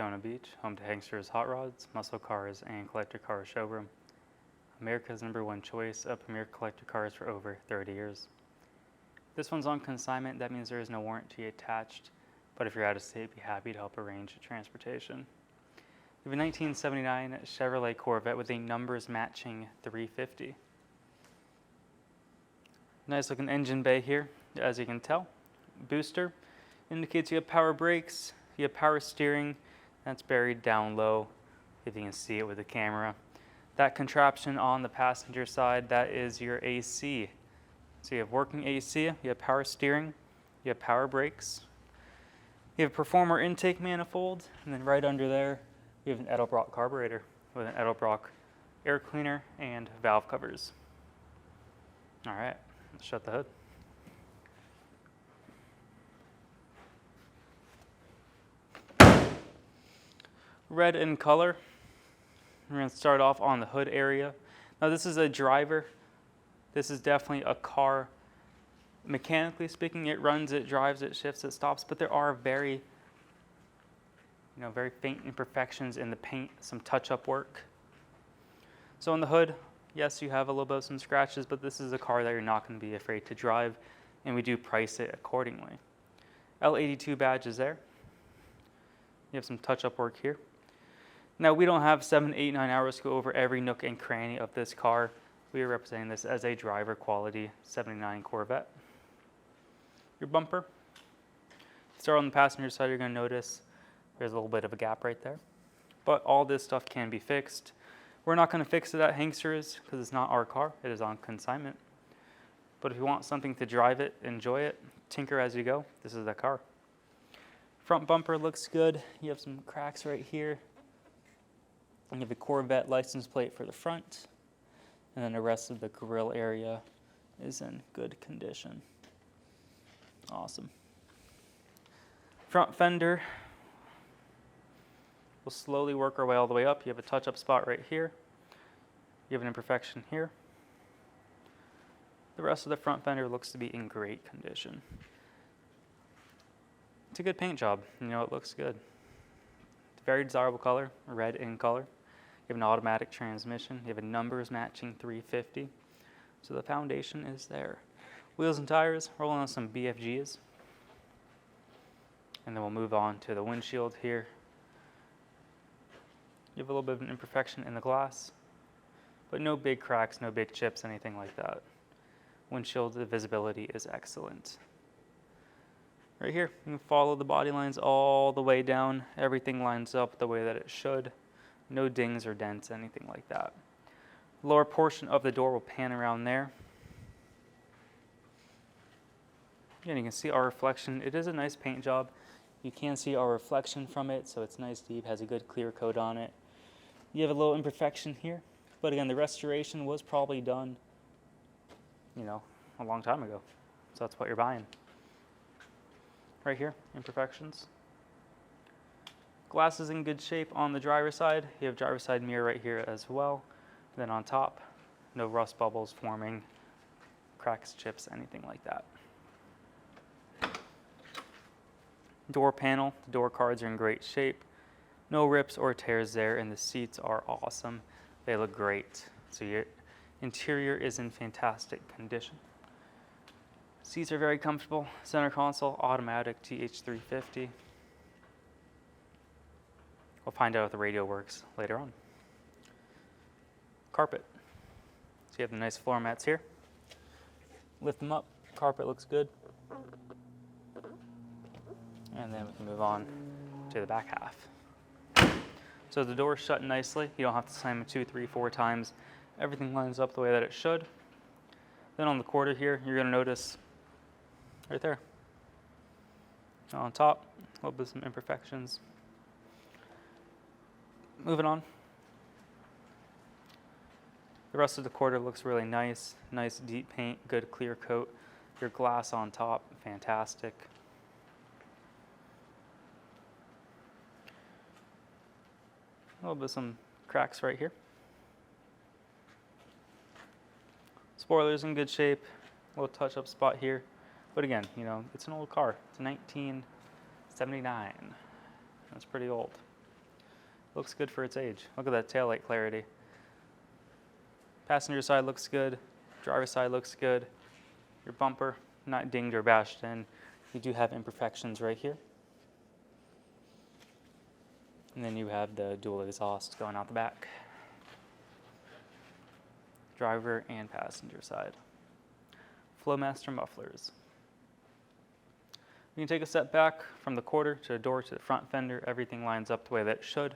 Daytona Beach, home to Hanksters Hot Rods, Muscle Cars, and Collector Cars Showroom. America's #1 choice of premier collector cars for over 30 years. This one's on consignment, that means there is no warranty attached, but if you're out of state, be happy to help arrange transportation. We have a 1979 Chevrolet Corvette with a numbers matching 350. Nice looking engine bay here, as you can tell. Booster indicates you have power brakes, you have power steering, that's buried down low if you can see it with the camera. That contraption on the passenger side, that is your AC. So you have working AC, you have power steering, you have power brakes, you have Performer intake manifold, and then right under there, we have an Edelbrock carburetor with an Edelbrock air cleaner and valve covers. All right, let's shut the hood. Red in color. We're going to start off on the hood area. Now this is a driver. This is definitely a car. Mechanically speaking, it runs, it drives, it shifts, it stops, but there are very faint imperfections in the paint, some touch-up work. So on the hood, yes, you have a little bit of some scratches, but this is a car that you're not going to be afraid to drive, and we do price it accordingly. L82 badge is there. You have some touch-up work here. Now, we don't have 7, 8, 9 hours to go over every nook and cranny of this car. We are representing this as a driver quality 79 Corvette. Your bumper. Start on the passenger side, you're going to notice there's a little bit of a gap right there. But all this stuff can be fixed. We're not going to fix it at Hanksters because it's not our car. It is on consignment. But if you want something to drive it, enjoy it, tinker as you go, this is the car. Front bumper looks good. You have some cracks right here. You have a Corvette license plate for the front, and then the rest of the grille area is in good condition. Awesome. Front fender. We'll slowly work our way all the way up. You have a touch-up spot right here. You have an imperfection here. The rest of the front fender looks to be in great condition. It's a good paint job. It looks good. It's a very desirable color, red in color. You have an automatic transmission. You have a numbers matching 350. So the foundation is there. Wheels and tires, rolling on some BFGs. And then we'll move on to the windshield here. You have a little bit of an imperfection in the glass, but no big cracks, no big chips, anything like that. Windshield, the visibility is excellent. Right here, you can follow the body lines all the way down. Everything lines up the way that it should. No dings or dents, anything like that. Lower portion of the door will pan around there. And you can see our reflection. It is a nice paint job. You can see our reflection from it, so it's nice deep, has a good clear coat on it. You have a little imperfection here, but again, the restoration was probably done, a long time ago. So that's what you're buying. Right here, imperfections. Glass is in good shape on the driver's side. You have driver's side mirror right here as well. Then on top, no rust bubbles forming, cracks, chips, anything like that. Door panel, the door cards are in great shape. No rips or tears there, and the seats are awesome. They look great. So your interior is in fantastic condition. Seats are very comfortable. Center console, automatic TH350. We'll find out if the radio works later on. Carpet. So you have the nice floor mats here. Lift them up. Carpet looks good. And then we can move on to the back half. So the door's shut nicely. You don't have to slam it 2, 3, 4 times. Everything lines up the way that it should. Then on the quarter here, you're going to notice right there. On top, a little bit of some imperfections. Moving on. The rest of the quarter looks really nice. Nice deep paint, good clear coat. Your glass on top, fantastic. A little bit of some cracks right here. Spoiler's in good shape. A little touch-up spot here. But again, it's an old car. It's a 1979. That's pretty old. Looks good for its age. Look at that taillight clarity. Passenger side looks good. Driver side looks good. Your bumper, not dinged or bashed in. You do have imperfections right here. And then you have the dual exhaust going out the back. Driver and passenger side. Flowmaster mufflers. You can take a step back from the quarter to the door to the front fender. Everything lines up the way that it should.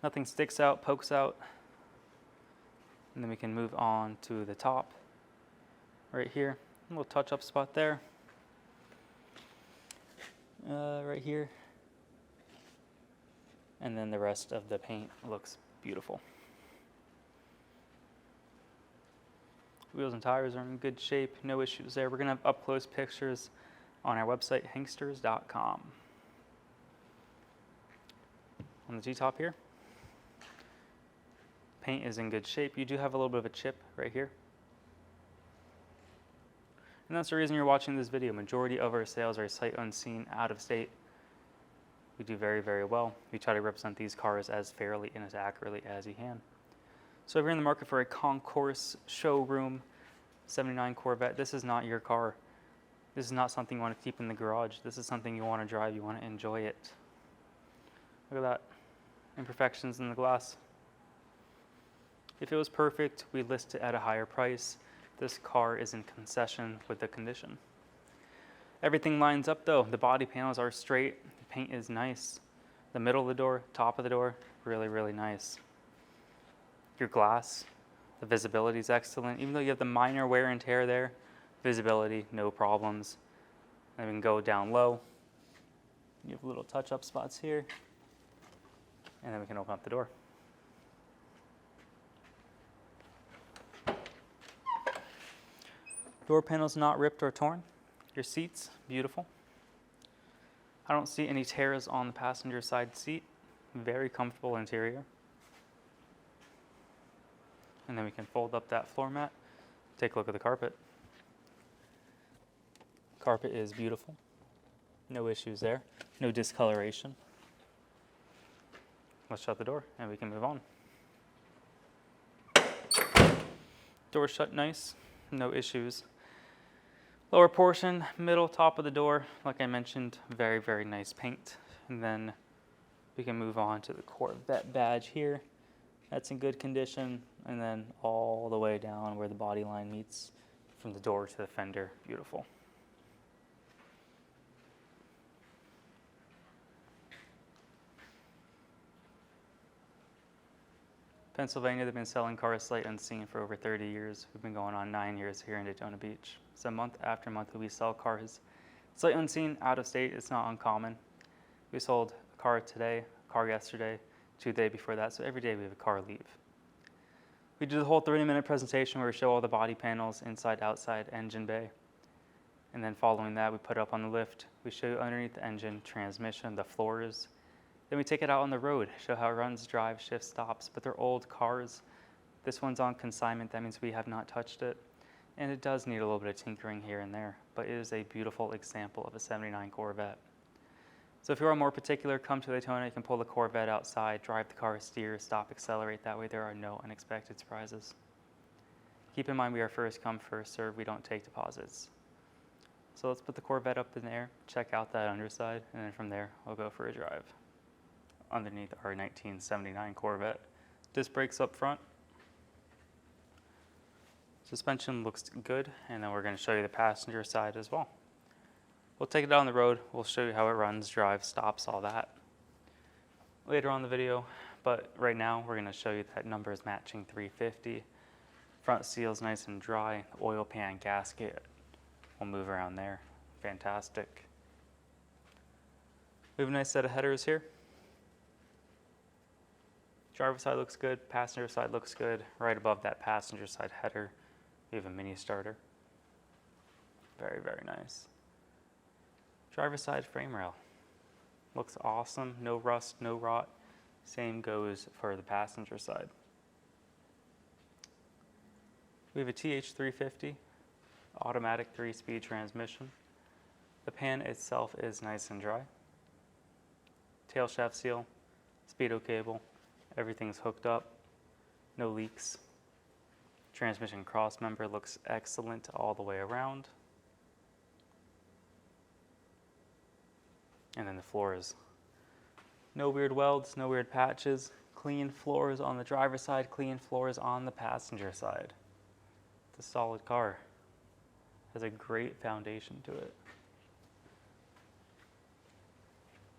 Nothing sticks out, pokes out. And then we can move on to the top right here. A little touch-up spot there. Right here. And then the rest of the paint looks beautiful. Wheels and tires are in good shape, no issues there. We're going to have up-close pictures on our website, Hanksters.com. On the T-top here, paint is in good shape. You do have a little bit of a chip right here. And that's the reason you're watching this video. Majority of our sales are sight unseen, out of state. We do very, very well. We try to represent these cars as fairly and as accurately as we can. So if you're in the market for a concourse showroom 79 Corvette, this is not your car. This is not something you want to keep in the garage. This is something you want to drive. You want to enjoy it. Look at that. Imperfections in the glass. If it was perfect, we'd list it at a higher price. This car is in concession with the condition. Everything lines up though. The body panels are straight. The paint is nice. The middle of the door, top of the door, really, really nice. Your glass, the visibility is excellent. Even though you have the minor wear and tear there, visibility, no problems. And we can go down low. You have little touch-up spots here. And then we can open up the door. Door panel's not ripped or torn. Your seats, beautiful. I don't see any tears on the passenger side seat. Very comfortable interior. And then we can fold up that floor mat. Take a look at the carpet. Carpet is beautiful. No issues there. No discoloration. Let's shut the door and we can move on. Door shut nice. No issues. Lower portion, middle, top of the door, like I mentioned, very, very nice paint. And then we can move on to the Corvette badge here. That's in good condition. And then all the way down where the body line meets from the door to the fender, beautiful. Pennsylvania, they've been selling cars sight unseen for over 30 years. We've been going on 9 years here in Daytona Beach. So month after month we sell cars sight unseen, out of state. It's not uncommon. We sold a car today, a car yesterday, 2 days before that. So every day we have a car leave. We do the whole 30-minute presentation where we show all the body panels, inside, outside, engine bay. And then following that, we put it up on the lift. We show you underneath the engine, transmission, the floors. Then we take it out on the road, show how it runs, drives, shifts, stops. But they're old cars. This one's on consignment. That means we have not touched it. And it does need a little bit of tinkering here and there. But it is a beautiful example of a 79 Corvette. So if you are more particular, come to Daytona. You can pull the Corvette outside, drive the car, steer, stop, accelerate. That way there are no unexpected surprises. Keep in mind we are first come, first serve. We don't take deposits. So let's put the Corvette up in the air, check out that underside, and then from there we'll go for a drive. Underneath our 1979 Corvette. Disc brakes up front. Suspension looks good, and then we're going to show you the passenger side as well. We'll take it out on the road. We'll show you how it runs, drives, stops, all that later on in the video. But right now we're going to show you that number is matching 350. Front seal's nice and dry. The oil pan gasket will move around there. Fantastic. We have a nice set of headers here. Driver side looks good, passenger side looks good. Right above that passenger side header, we have a mini starter. Very, very nice. Driver side frame rail. Looks awesome, no rust, no rot. Same goes for the passenger side. We have a TH350, automatic 3-speed transmission. The pan itself is nice and dry. Tail shaft seal, speedo cable, Everything's hooked up, no leaks. Transmission cross member looks excellent all the way around. And then the floors. No weird welds, no weird patches. Clean floors on the driver's side, clean floors on the passenger side. It's a solid car. Has a great foundation to it.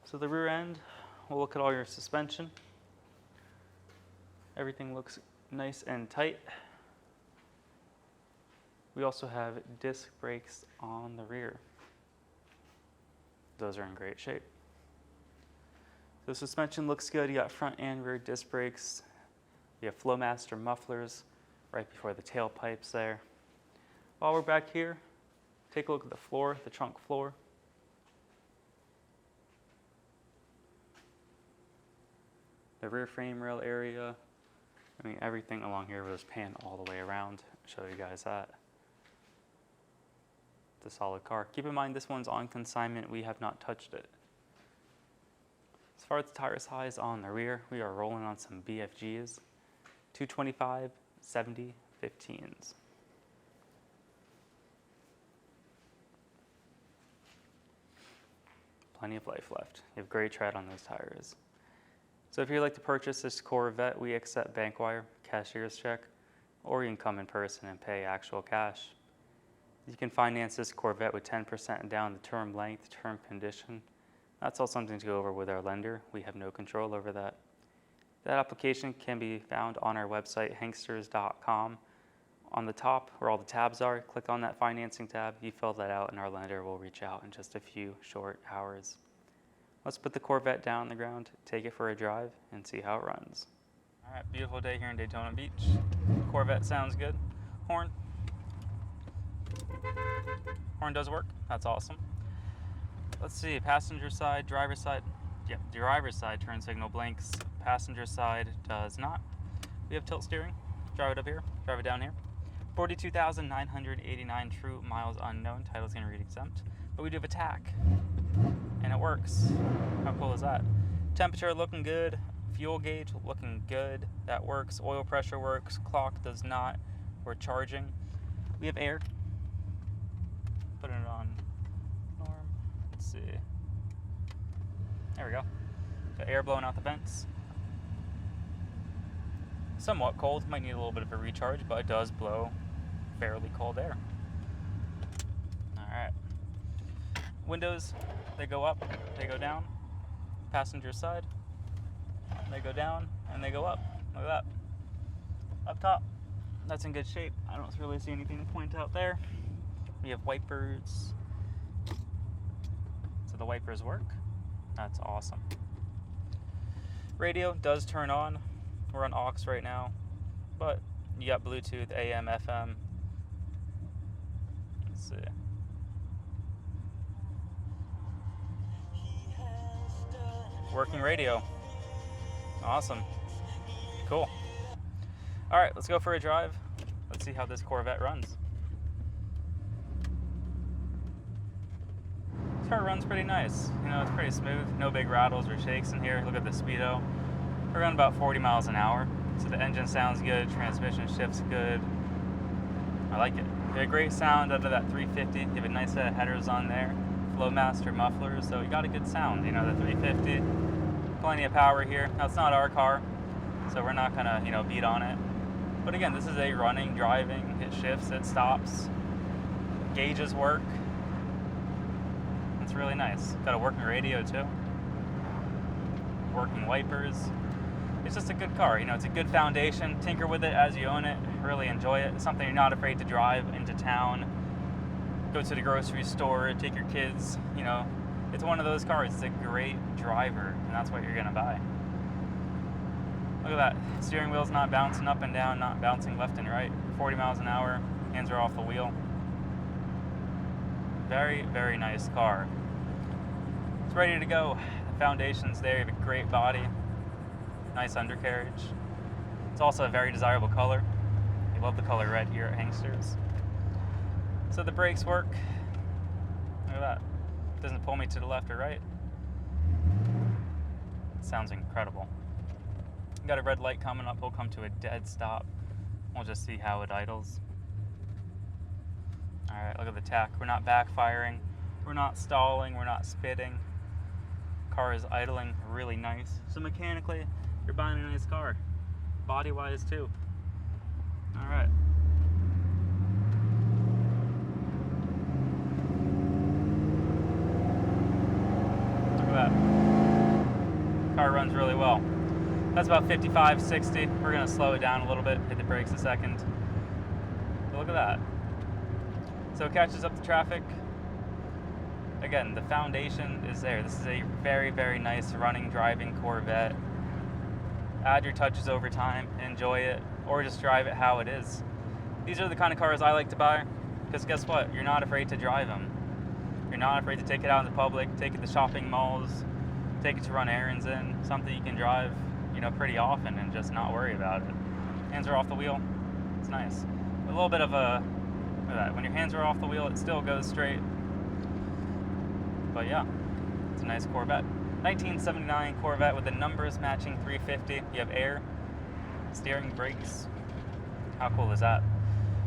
So the rear end, we'll look at all your suspension. Everything looks nice and tight. We also have disc brakes on the rear. Those are in great shape. The suspension looks good. You got front and rear disc brakes. You have Flowmaster mufflers right before the tailpipes there. While we're back here, take a look at the floor, the trunk floor. The rear frame rail area. I mean, everything along here was pan all the way around. Show you guys that. It's a solid car. Keep in mind, this one's on consignment. We have not touched it. As far as the tire size on the rear, we are rolling on some BFGs, 225, 70, 15s. Plenty of life left. You have great tread on those tires. So if you'd like to purchase this Corvette, we accept bank wire, cashier's check, or you can come in person and pay actual cash. You can finance this Corvette with 10% down, the term length, term condition. That's all something to go over with our lender. We have no control over that. That application can be found on our website, hanksters.com. On the top, where all the tabs are, click on that financing tab. You fill that out, and our lender will reach out in just a few short hours. Let's put the Corvette down on the ground, take it for a drive, and see how it runs. All right, beautiful day here in Daytona Beach. Corvette sounds good. Horn. Horn does work. That's awesome. Let's see, passenger side, driver's side. Yep, driver's side turn signal blinks. Passenger side does not. We have tilt steering. Drive it up here, drive it down here. 42,989 true miles unknown. Title's gonna read exempt. But we do have a tack, and it works. How cool is that? Temperature looking good. Fuel gauge looking good. That works. Oil pressure works. Clock does not. We're charging. We have air. Putting it on norm. Let's see. There we go. Got air blowing out the vents. Somewhat cold. Might need a little bit of a recharge, but it does blow fairly cold air. Alright. Windows, they go up, they go down. Passenger side, they go down and they go up. Look at that. Up top, that's in good shape. I don't really see anything to point out there. We have wipers. So the wipers work. That's awesome. Radio does turn on. We're on aux right now, but you got Bluetooth, AM, FM. Let's see. Working radio. Awesome. Cool. All right, let's go for a drive. Let's see how this Corvette runs. This car runs pretty nice. You know, it's pretty smooth. No big rattles or shakes in here. Look at the speedo. We're running about 40 miles an hour. So the engine sounds good, transmission shifts good. I like it. You have a great sound out of that 350. You have a nice set of headers on there. Flowmaster mufflers, so you got a good sound. You know, the 350. Plenty of power here. Now it's not our car, so we're not gonna, you know, beat on it. But again, this is a running, driving. It shifts, it stops. Gauges work. It's really nice. Got a working radio too. Working wipers. It's just a good car, you know, it's a good foundation. Tinker with it as you own it, really enjoy it. It's something you're not afraid to drive into town, go to the grocery store, take your kids, you know. It's one of those cars, it's a great driver, and that's what you're gonna buy. Look at that, steering wheel's not bouncing up and down, not bouncing left and right. 40 miles an hour, hands are off the wheel. Very, very nice car. It's ready to go. The foundation's there, you have a great body. Nice undercarriage. It's also a very desirable color. We love the color red here at Hanksters. So the brakes work. Look at that. Doesn't pull me to the left or right. It sounds incredible. Got a red light coming up, we'll come to a dead stop. We'll just see how it idles. All right, look at the tach. We're not backfiring, we're not stalling, we're not spitting. Car is idling really nice. So mechanically, you're buying a nice car. Body-wise too. All right. Look at that. Car runs really well. That's about 55, 60. We're gonna slow it down a little bit, hit the brakes a second. So look at that. So it catches up the traffic. Again, the foundation is there. This is a very, very nice running, driving Corvette. Add your touches over time, enjoy it, or just drive it how it is. These are the kind of cars I like to buy, because guess what? You're not afraid to drive them. You're not afraid to take it out in the public, take it to shopping malls, take it to run errands in, something you can drive, you know, pretty often and just not worry about it. Hands are off the wheel, it's nice. A little bit of a, look at that, when your hands are off the wheel, it still goes straight. But yeah, it's a nice Corvette. 1979 Corvette with the numbers matching 350. You have air, steering, brakes. How cool is that?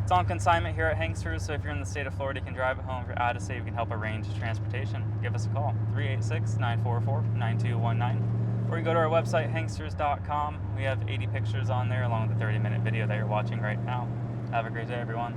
It's on consignment here at Hanksters, so if you're in the state of Florida, you can drive it home. If you're out of state, we can help arrange transportation. Give us a call, 386-944-9219. Or you can go to our website, hanksters.com. We have 80 pictures on there, along with a 30-minute video that you're watching right now. Have a great day, everyone.